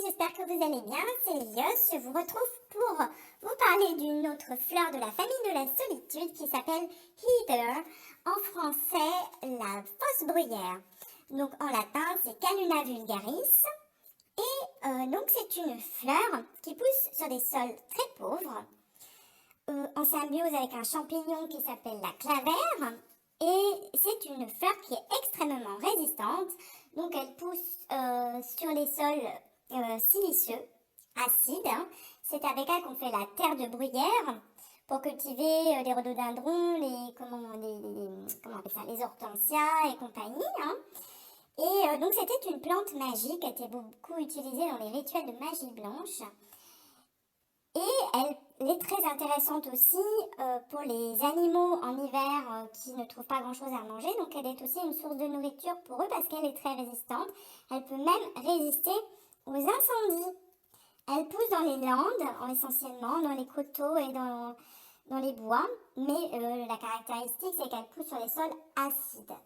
j'espère que vous allez bien, c'est Elios. Je vous retrouve pour vous parler d'une autre fleur de la famille de la solitude qui s'appelle Heather, en français la fausse bruyère. Donc en latin c'est Calluna vulgaris et donc c'est une fleur qui pousse sur des sols très pauvres, en symbiose avec un champignon qui s'appelle la clavère. Et c'est une fleur qui est extrêmement résistante, donc elle pousse sur les sols siliceux, acides. C'est avec elle qu'on fait la terre de bruyère pour cultiver les rhododendrons, comment on appelle ça, les hortensias et compagnie. Et donc c'était une plante magique qui était beaucoup utilisée dans les rituels de magie blanche. Et elle est très intéressante aussi pour les animaux en hiver qui ne trouvent pas grand chose à manger. Donc elle est aussi une source de nourriture pour eux parce qu'elle est très résistante. Elle peut même résister aux incendies. Elle pousse dans les landes essentiellement, dans les coteaux et dans les bois. Mais la caractéristique c'est qu'elle pousse sur les sols acides.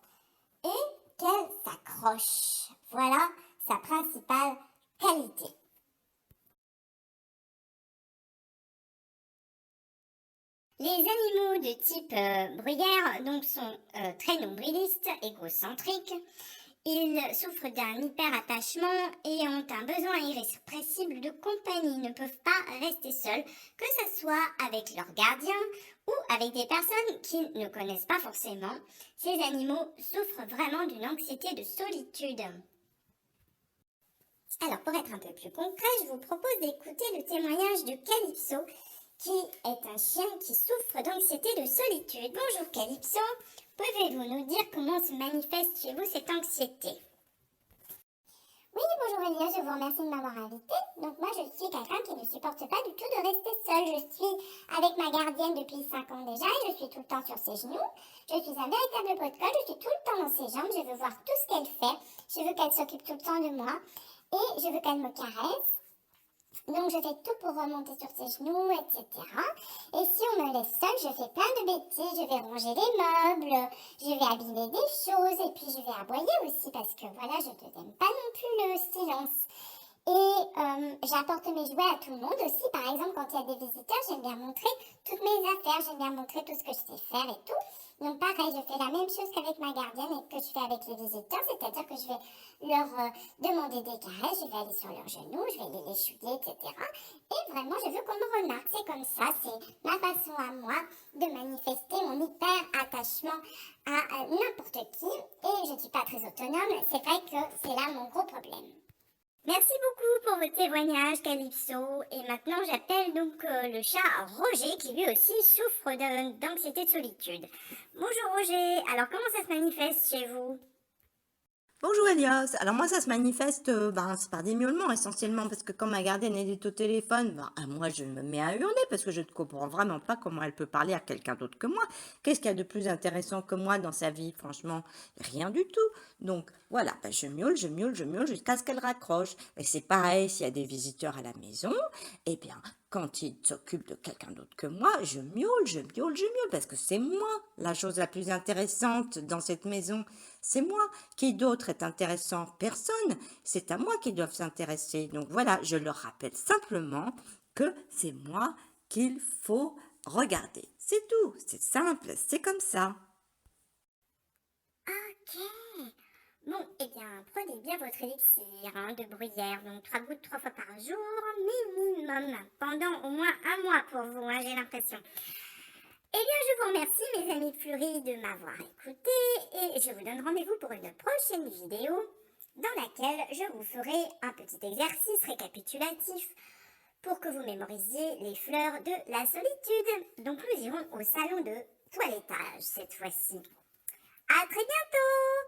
Et qu'elle s'accroche. Voilà sa principale qualité. Les animaux de type bruyère donc, sont très nombrilistes, égocentriques. Ils souffrent d'un hyper-attachement et ont un besoin irrépressible de compagnie. Ils ne peuvent pas rester seuls, que ce soit avec leur gardien ou avec des personnes qu'ils ne connaissent pas forcément. Ces animaux souffrent vraiment d'une anxiété de solitude. Alors pour être un peu plus concret, je vous propose d'écouter le témoignage de Calypso, qui est un chien qui souffre d'anxiété de solitude. Bonjour Calypso, pouvez-vous nous dire comment se manifeste chez vous cette anxiété? Oui, bonjour Elia, je vous remercie de m'avoir invité. Donc moi je suis quelqu'un qui ne supporte pas du tout de rester seule. Je suis avec ma gardienne depuis 5 ans déjà et je suis tout le temps sur ses genoux. Je suis un véritable pot de colle, je suis tout le temps dans ses jambes, je veux voir tout ce qu'elle fait. Je veux qu'elle s'occupe tout le temps de moi et je veux qu'elle me caresse. Donc je fais tout pour remonter sur ses genoux, etc. Et si on me laisse seule, je fais plein de bêtises. Je vais ranger les meubles, je vais abîmer des choses et puis je vais aboyer aussi parce que voilà, je ne n'aime pas non plus le silence. Et j'apporte mes jouets à tout le monde aussi. Par exemple, quand il y a des visiteurs, j'aime bien montrer toutes mes affaires, j'aime bien montrer tout ce que je sais faire et tout. Donc pareil, je fais la même chose qu'avec ma gardienne et que je fais avec les visiteurs, c'est-à-dire que je vais leur demander des caresses, je vais aller sur leurs genoux, je vais les léchouiller, etc. Et vraiment, je veux qu'on me remarque, c'est comme ça, c'est ma façon à moi de manifester mon hyper attachement à n'importe qui. Et je ne suis pas très autonome, c'est vrai que c'est là mon gros problème. Merci beaucoup pour votre témoignage Calypso. Et maintenant j'appelle donc le chat Roger qui lui aussi souffre d'anxiété de solitude. Bonjour Roger, alors comment ça se manifeste chez vous? Bonjour Elias, alors moi ça se manifeste c'est par des miaulements essentiellement parce que quand ma gardienne est au téléphone, moi je me mets à hurler parce que je ne comprends vraiment pas comment elle peut parler à quelqu'un d'autre que moi. Qu'est-ce qu'il y a de plus intéressant que moi dans sa vie? Franchement, rien du tout. Donc voilà, je miaule jusqu'à ce qu'elle raccroche. Et c'est pareil s'il y a des visiteurs à la maison, eh bien quand ils s'occupent de quelqu'un d'autre que moi, je miaule parce que c'est moi la chose la plus intéressante dans cette maison. C'est moi. Qui d'autre est intéressant? Personne. C'est à moi qu'ils doivent s'intéresser. Donc voilà, je leur rappelle simplement que c'est moi qu'il faut regarder. C'est tout. C'est simple. C'est comme ça. Ok. Bon, eh bien, prenez bien votre élixir de bruyère, donc 3 gouttes 3 fois par jour minimum, pendant au moins un mois pour vous, j'ai l'impression. Eh bien, je vous remercie mes amis fleuris de m'avoir écouté et je vous donne rendez-vous pour une prochaine vidéo dans laquelle je vous ferai un petit exercice récapitulatif pour que vous mémorisiez les fleurs de la solitude. Donc nous irons au salon de toilettage cette fois-ci. À très bientôt!